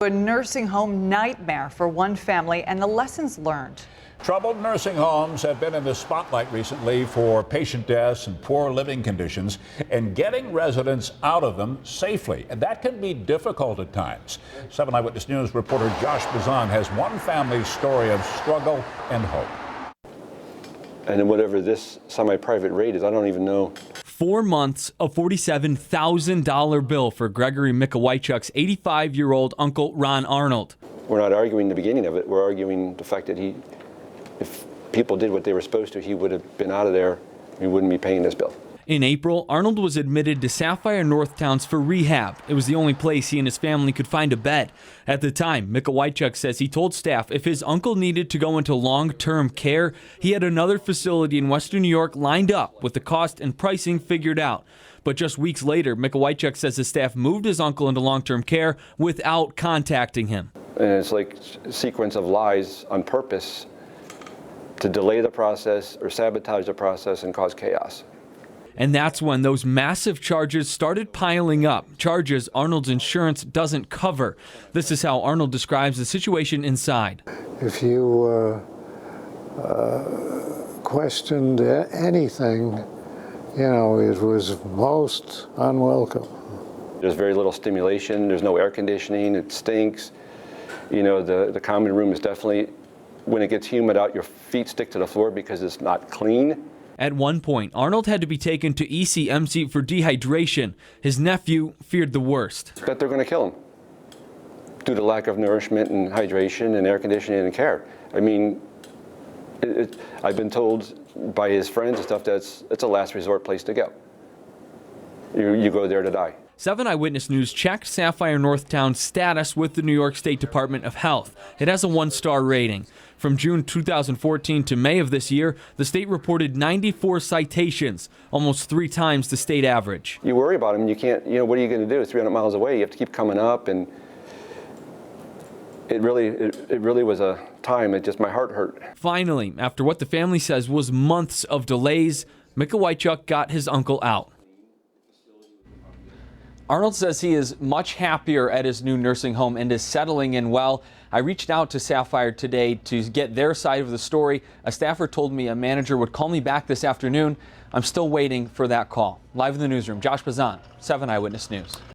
A nursing home nightmare for one family and the lessons learned. Troubled nursing homes have been in the spotlight recently for patient deaths and poor living conditions and getting residents out of them safely. And that can be difficult at times. 7 Eyewitness News reporter Josh Bazan has one family's story of struggle and hope. And then whatever this semi-private rate is, I don't even know. 4 months, a $47,000 bill for Gregory Mikowajczuk's 85-year-old uncle Ron Arnold. We're not arguing the beginning of it. We're arguing the fact that if people did what they were supposed to, he would have been out of there. We wouldn't be paying this bill. In April, Arnold was admitted to Safire Northtowns for rehab. It was the only place he and his family could find a bed. At the time, Mikowajczuk says he told staff if his uncle needed to go into long-term care, he had another facility in Western New York lined up with the cost and pricing figured out. But just weeks later, Mikowajczuk says his staff moved his uncle into long-term care without contacting him. And it's like a sequence of lies on purpose to delay the process or sabotage the process and cause chaos. And that's when those massive charges started piling up, charges Arnold's insurance doesn't cover. This is how Arnold describes the situation inside. If you questioned anything, it was most unwelcome. There's very little stimulation. There's no air conditioning. It stinks. The common room is definitely, when it gets humid out, your feet stick to the floor because it's not clean. At one point, Arnold had to be taken to ECMC for dehydration. His nephew feared the worst. That they're going to kill him due to lack of nourishment and hydration and air conditioning and care. I mean, I've been told by his friends and stuff that it's a last resort place to go. You go there to die. 7 Eyewitness News checked Safire Northtowns' status with the New York State Department of Health. It has a 1-star rating. From June 2014 to May of this year, the state reported 94 citations, almost 3 times the state average. You worry about him, you can't, what are you going to do? 300 miles away, you have to keep coming up, and it really was a time, my heart hurt. Finally, after what the family says was months of delays, Mikowajczuk got his uncle out. Arnold says he is much happier at his new nursing home and is settling in well. I reached out to Safire today to get their side of the story. A staffer told me a manager would call me back this afternoon. I'm still waiting for that call. Live in the newsroom, Josh Bazan, 7 Eyewitness News.